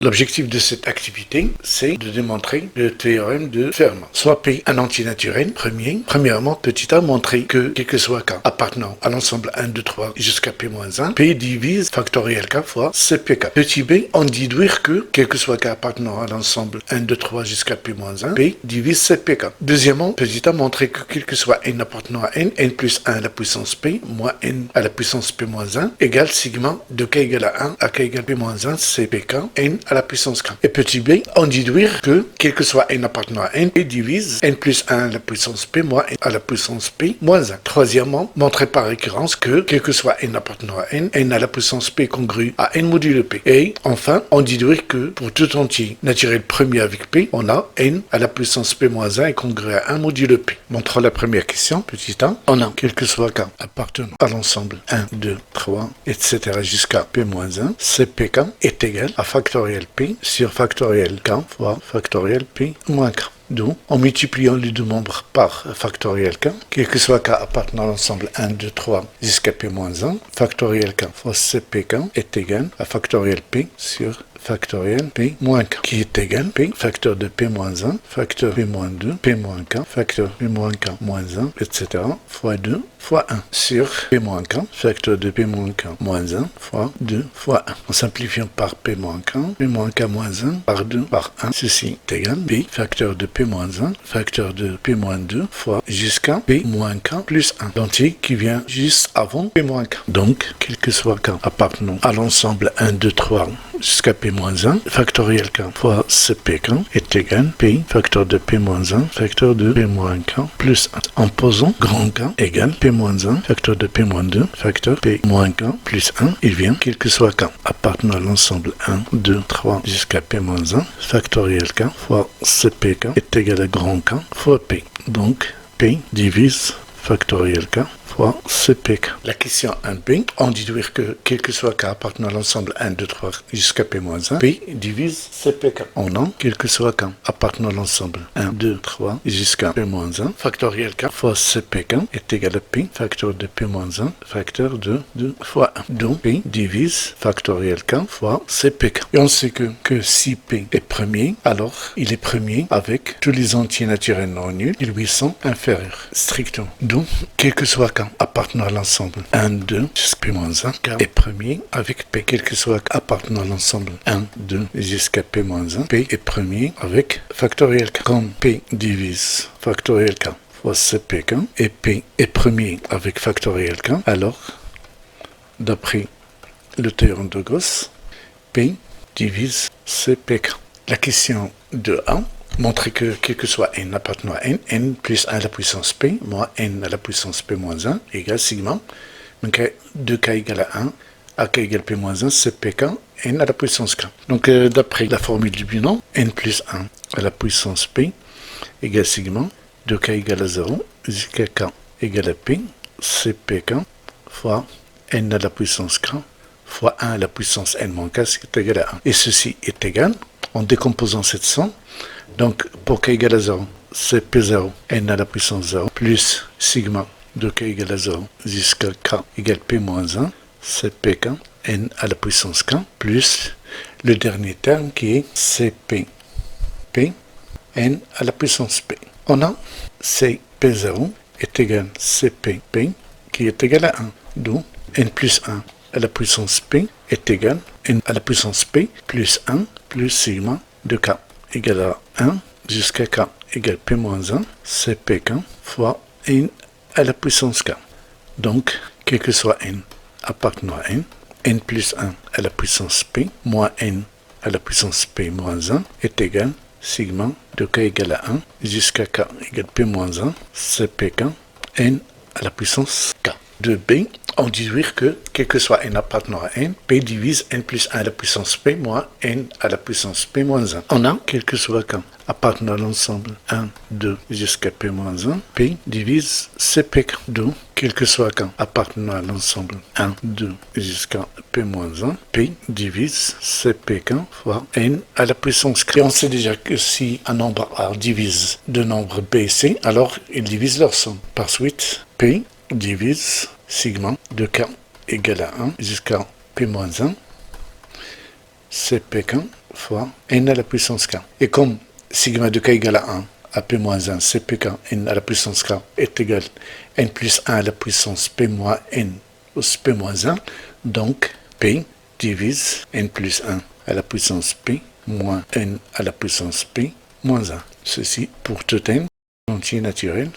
L'objectif de cette activité, c'est de démontrer le théorème de Fermat. Soit P un entier naturel, premièrement, petit a, montrer que, quel que soit K, appartenant à l'ensemble 1, 2, 3 jusqu'à P-1, P divise factoriel K fois CPK. Petit b, on déduire que, quel que soit K appartenant à l'ensemble 1, 2, 3 jusqu'à P-1, P divise CPK. Deuxièmement, petit a, montrer que, quel que soit N appartenant à N plus 1 à la puissance P, moins N à la puissance P-1, égale sigma de K égale à 1 à K égale P-1, CPK, N à la puissance K. Et petit b, on déduire que, quel que soit N appartenant à N, P divise N plus 1 à la puissance P moins N à la puissance P-1. Troisièmement, montrer par récurrence que, quel que soit N appartenant à N, N à la puissance P congrue à N modulo P. Et enfin, on déduire que, pour tout entier naturel premier avec P, on a N à la puissance P-1 est congru à 1 modulo P. Montrons la première question, petit a. On a, quel que soit K appartenant à l'ensemble 1, 2, 3, etc. jusqu'à P-1, CPK est égal à factoriel P sur factoriel K fois factoriel P moins K. Donc, en multipliant les deux membres par factoriel K, quel que soit K appartenant à l'ensemble 1, 2, 3 jusqu'à P-1, factoriel K fois CPK est égal à factoriel P sur factoriel P moins K, qui est égal P, facteur de P-1, facteur P-2, P-K, facteur P-K moins 1, etc. fois 2 fois 1 sur P-K, facteur de P-K moins 1 fois 2 fois 1. En simplifiant par P-K, P-K moins 1 par 2 par 1, ceci est égal P, facteur de P-1, facteur de P-2 fois jusqu'à P-K plus 1, l'entier qui vient juste avant P-K. Donc, quel que soit K appartenant à l'ensemble 1, 2, 3 jusqu'à P-1, factoriel K fois CPK est égal P, facteur de P-1, facteur de P-K plus 1. En posant grand K égale P-1, facteur de P-2, facteur P-K plus 1, il vient, quel que soit K appartenant à l'ensemble 1, 2, 3 jusqu'à P-1, factoriel K fois CPK est égal à grand K fois P. Donc, P divise factoriel K fois CPK. La question 1b, on déduire que, quel que soit K appartenant à l'ensemble 1, 2, 3 jusqu'à P-1, P divise CPK. On a, quel que soit K appartenant à l'ensemble 1, 2, 3 jusqu'à P-1, factoriel K fois CPK est égal à P, facteur de P-1, facteur de 2 fois 1. Donc, P divise factoriel K fois CPK. Et on sait que si P est premier, alors il est premier avec tous les entiers naturels non nuls, ils lui sont inférieurs, strictement. Donc, quel que soit K appartenant à l'ensemble 1, 2 jusqu'à P-1, K est premier avec P. Quel que soit K appartenant à l'ensemble 1, 2 jusqu'à P-1, P est premier avec factoriel K. Comme P divise factoriel K fois CPK et P est premier avec factoriel K, alors, d'après le théorème de Gauss, P divise CPK. La question 2a, montrer que, quel que soit n appartenant à n, n plus 1 à la puissance p, moins n à la puissance p moins 1, égale sigma, donc 2k égale à 1, à k égale p moins 1, c'est pk, n à la puissance k. Donc d'après la formule du bilan, n plus 1 à la puissance p égale sigma, 2k égale à 0, jusqu'à k égale à p, c'est pk, fois n à la puissance k, fois 1 à la puissance n moins k, c'est égal à 1. Et ceci est égal, en décomposant cette somme, donc pour k égale à 0, c'est P0, n à la puissance 0, plus sigma de k égale à 0 jusqu'à k égale P moins 1, c'est Pk, n à la puissance k, plus le dernier terme qui est Cp, P, n à la puissance p. On a Cp0 est égal à Cpp qui est égal à 1, d'où n plus 1 à la puissance p est égal à n à la puissance p plus 1 plus sigma de k égale à 1 jusqu'à k égale p moins 1, c'est pk fois n à la puissance k. Donc, quel que soit n appartenant à n, n plus 1 à la puissance p moins n à la puissance p moins 1 est égal sigma de k égale à 1 jusqu'à k égale p moins 1, c'est pk n à la puissance k. De b, on déduire que, quel que soit n appartenant à n, p divise n plus 1 à la puissance p moins n à la puissance p moins 1. On a, quel que soit k appartenant à l'ensemble 1, 2 jusqu'à p moins 1, p divise cpk. Donc, quel que soit k appartenant à l'ensemble 1, 2 jusqu'à p moins 1, p divise cpk fois n à la puissance k. Et on sait déjà que si un nombre A divise deux nombres b et c, alors ils divisent leur somme. Par suite, p divise sigma de k égale à 1 jusqu'à p moins 1, cpk fois n à la puissance k. Et comme sigma de k égale à 1, à p moins 1, c'est pk n à la puissance k est égal à n plus 1 à la puissance p moins n plus p moins 1, donc p divise n plus 1 à la puissance p moins n à la puissance p moins 1. Ceci pour tout n entier naturel.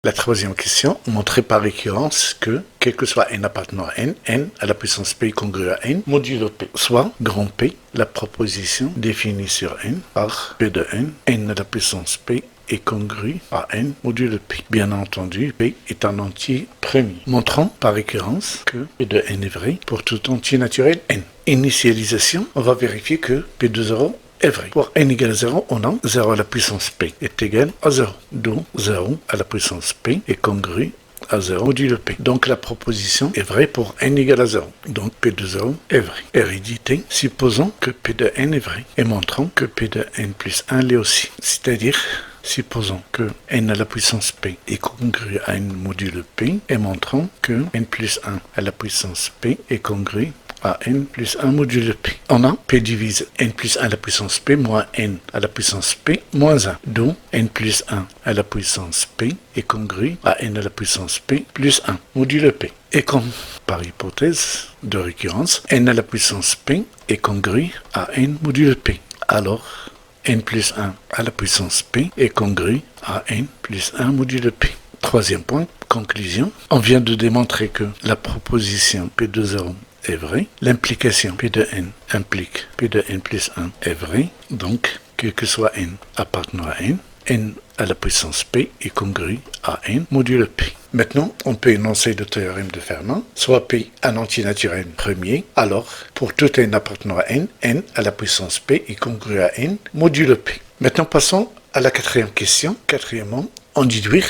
La troisième question, montrer par récurrence que, quel que soit n appartenant à n à la puissance p congrue à n, modulo p, soit grand P, la proposition définie sur n par p de n à la puissance p est congrue à n modulo p. Bien entendu, p est un entier premier. Montrons par récurrence que p de n est vrai pour tout entier naturel n. Initialisation, on va vérifier que p de 0 est vrai. Pour n égale à 0, on a 0 à la puissance p est égal à 0. Donc 0 à la puissance p est congru à 0 modulo p. Donc la proposition est vraie pour n égale à 0. Donc p de 0 est vrai. Hérédité, supposons que p de n est vrai et montrons que p de n plus 1 l'est aussi. C'est-à-dire, supposons que n à la puissance p est congru à n modulo p et montrons que n plus 1 à la puissance p est congru à n plus 1 modulo p. On a p divise n plus 1 à la puissance p moins n à la puissance p moins 1, dont n plus 1 à la puissance p est congru à n à la puissance p plus 1 modulo p. Et comme par hypothèse de récurrence, n à la puissance p est congru à n modulo p. Alors, n plus 1 à la puissance p est congru à n plus 1 modulo p. Troisième point, conclusion. On vient de démontrer que la proposition p de 0 est vrai. L'implication p de n implique p de n plus 1 est vrai. Donc, quel que soit n appartenant à n à la puissance p est congru à n modulo p. Maintenant, on peut énoncer le théorème de Fermat. Soit p un entier naturel premier, alors pour tout n appartenant à n à la puissance p est congru à n modulo p. Maintenant, passons à la quatrième question. Quatrièmement, on déduire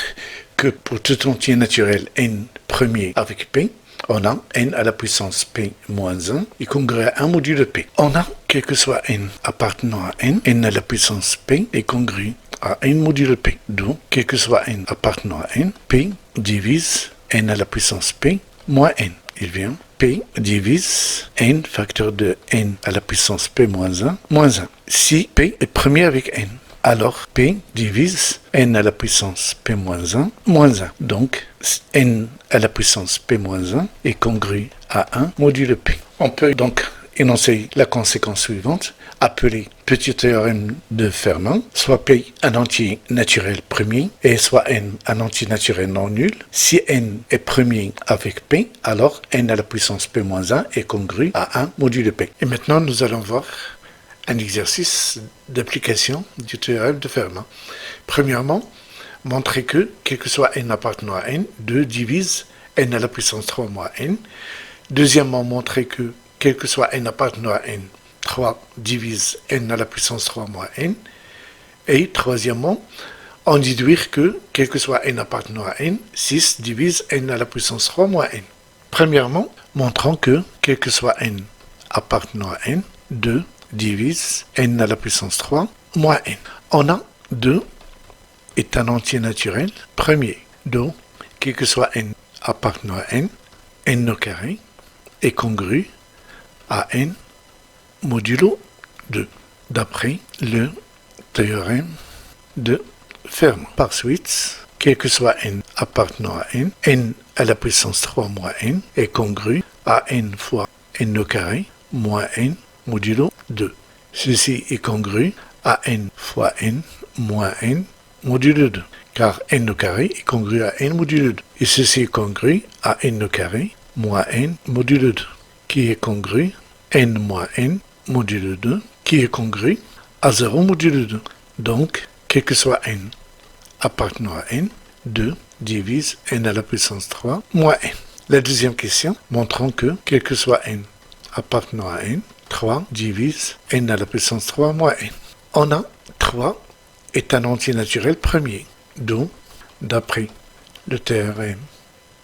que pour tout entier naturel n premier avec p, on a n à la puissance p moins 1 est congru à 1 modulo p. On a, quel que soit n appartenant à n à la puissance p est congru à n modulo p. Donc, quel que soit n appartenant à n, p divise n à la puissance p moins n. Il vient p divise n facteur de n à la puissance p moins 1 moins 1. Si p est premier avec n, alors p divise n à la puissance p moins 1 moins 1. Donc, n à la puissance p moins 1 est congru à 1 modulo p. On peut donc énoncer la conséquence suivante, appelée petit théorème de Fermat, soit p un entier naturel premier et soit n un entier naturel non nul. Si n est premier avec p, alors n à la puissance p moins 1 est congru à 1 modulo p. Et maintenant, nous allons voir un exercice d'application du théorème de Fermat. Premièrement, montrer que, quel que soit n appartenant à n, 2 divise n à la puissance 3 moins n. Deuxièmement, montrer que, quel que soit n appartenant à n, 3 divise n à la puissance 3 moins n. Et troisièmement, en déduire que, quel que soit n appartenant à n, 6 divise n à la puissance 3 moins n. Premièrement, montrons que, quel que soit n appartenant à n, 2 divise n à la puissance 3 moins n. On a 2 est un entier naturel premier. Donc, quel que soit n appartenant à n au carré est congru à n modulo 2, d'après le théorème de Fermat. Par suite, quel que soit n appartenant à n à la puissance 3 moins n est congru à n fois n au carré moins n modulo 2. Ceci est congru à n fois n moins n modulo 2, car n au carré est congru à n modulo 2. Et ceci est congru à n au carré moins n modulo 2, qui est congru n moins n modulo 2, qui est congru à 0 modulo 2. Donc, quel que soit n appartenant à n, 2 divise n à la puissance 3 moins n. La deuxième question, montrons que, quel que soit n appartenant à n, 3 divise n à la puissance 3 moins n. On a 3 est un entier naturel premier, donc, d'après le théorème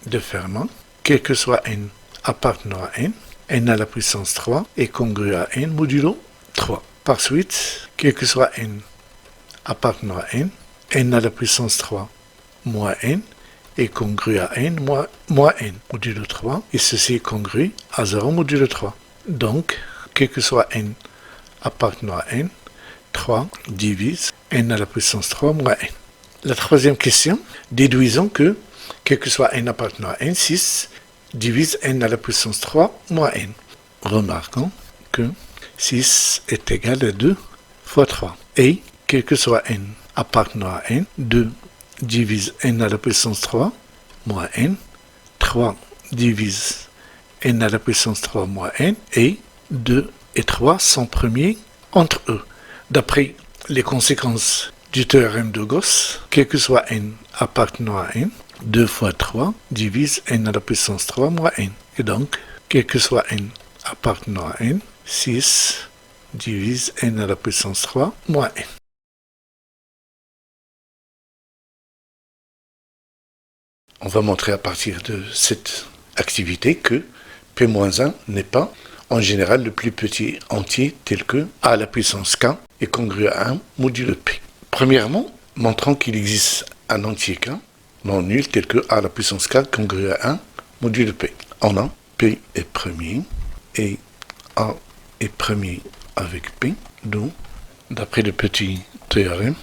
de Fermat, quel que soit n appartenant à n à la puissance 3 est congru à n modulo 3. Par suite, quel que soit n appartenant à n à la puissance 3 moins n est congru à n moins n modulo 3, et ceci est congru à 0 modulo 3. Donc, quel que soit n appartenant à n, 3 divise n à la puissance 3 moins n. La troisième question, déduisons que, quel que soit n appartenant à n, 6 divise n à la puissance 3 moins n. Remarquons que 6 est égal à 2 fois 3. Et, quel que soit n appartenant à n, 2 divise n à la puissance 3 moins n, 3 divise n à la puissance 3 moins n, et 2 et 3 sont premiers entre eux. D'après les conséquences du théorème de Gauss, quel que soit n appartenant à n, 2 fois 3 divise n à la puissance 3 moins n. Et donc, quel que soit n appartenant à n, 6 divise n à la puissance 3 moins n. On va montrer à partir de cette activité que P-1 n'est pas en général le plus petit entier tel que a à la puissance k est congru à 1 modulo P. Premièrement, montrons qu'il existe un entier k non nul tel que a à la puissance k congru à 1 modulo P. On a P est premier et A est premier avec P, donc d'après le petit théorème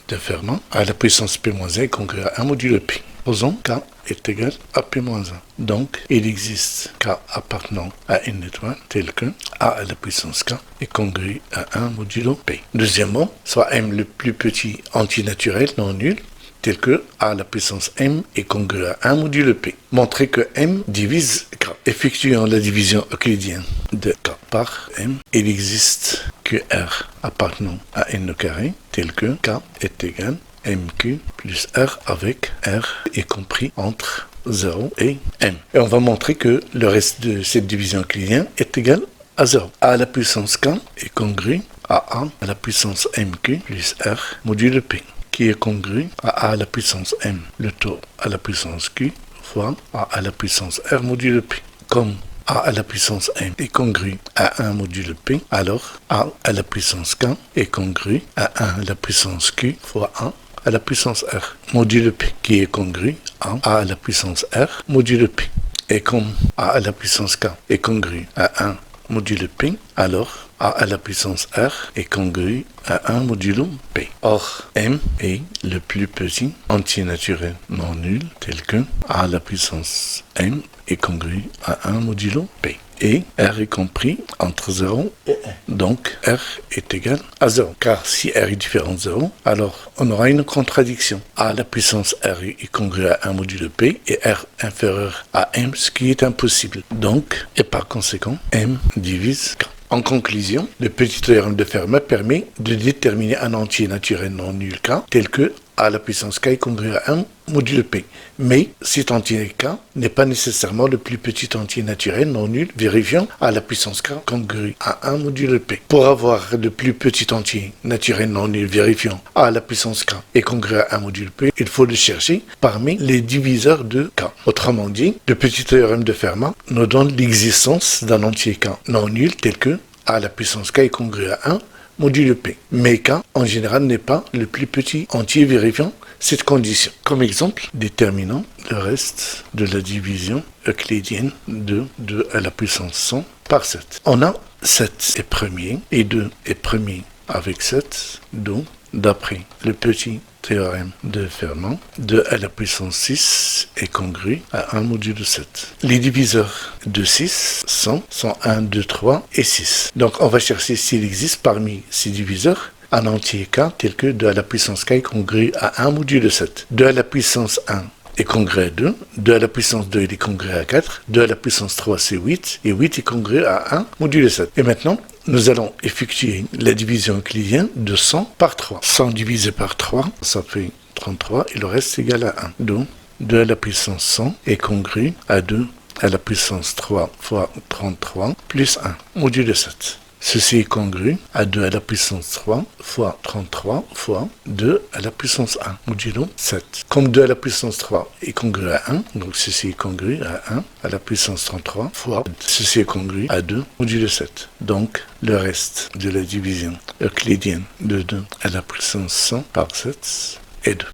de Fermat, a à la puissance P-1 est congru à 1 modulo P. Posons k est égal à P-1. Donc, il existe k appartenant à n étoile tel que a à la puissance k est congru à 1 modulo P. Deuxièmement, soit m le plus petit entier naturel non nul tel que a à la puissance m est congru à 1 modulo P. Montrer que m divise k. Effectuant la division euclidienne de k par m, il existe que r appartenant à n au carré tel que k est égal mq plus r avec r est compris entre 0 et m. Et on va montrer que le reste de cette division euclidienne est égal à 0. A à la puissance k est congru à la puissance mq plus r modulo p, qui est congru à la puissance m, le taux à la puissance q, fois a à la puissance r modulo p. Comme a à la puissance m est congru à 1 modulo p, alors a à la puissance k est congru à 1 à la puissance q fois a à la puissance r modulo p, qui est congru à a à la puissance r modulo p. Et comme a à la puissance k est congru à 1 modulo p, alors a à la puissance r est congru à 1 modulo p. Or, m est le plus petit entier naturel non nul tel que a à la puissance m est congru à 1 modulo p. Et r est compris entre 0 et 1. Donc, r est égal à 0. Car si r est différent de 0, alors on aura une contradiction. A à la puissance r est congru à 1 modulo p et r inférieur à m, ce qui est impossible. Donc, et par conséquent, m divise k. En conclusion, le petit théorème de Fermat permet de déterminer un entier naturel non nul k tel que a à la puissance k est congru à 1 modulo p. Mais cet entier k n'est pas nécessairement le plus petit entier naturel non nul, vérifiant a à la puissance k congru à 1 modulo p. Pour avoir le plus petit entier naturel non nul, vérifiant a à la puissance k est congru à 1 modulo p, il faut le chercher parmi les diviseurs de k. Autrement dit, le petit théorème de Fermat nous donne l'existence d'un entier k non nul tel que a à la puissance k est congru à 1 modulo p. Mais k, en général, n'est pas le plus petit entier, vérifiant cette condition. Comme exemple, déterminons le reste de la division euclidienne de 2 à la puissance 100 par 7. On a 7 est premier et 2 est premier avec 7, donc, d'après le petit théorème de Fermat, 2 à la puissance 6 est congru à 1 modulo 7. Les diviseurs de 6 sont 1, 2, 3 et 6. Donc on va chercher s'il existe parmi ces diviseurs un entier k tel que 2 à la puissance k est congru à 1 modulo 7. 2 à la puissance 1 est congru à 2, 2 à la puissance 2 il est congru à 4, 2 à la puissance 3 c'est 8, et 8 est congru à 1 modulo 7. Et maintenant, nous allons effectuer la division euclidienne de 100 par 3. 100 divisé par 3, ça fait 33, et le reste est égal à 1. Donc, 2 à la puissance 100 est congru à 2 à la puissance 3 fois 33 plus 1, modulo 7. Ceci est congru à 2 à la puissance 3 fois 33 fois 2 à la puissance 1, modulo 7. Comme 2 à la puissance 3 est congru à 1, donc ceci est congru à 1 à la puissance 33 fois ceci est congru à 2, modulo 7. Donc, le reste de la division euclidienne de 2 à la puissance 100 par 7 est 2.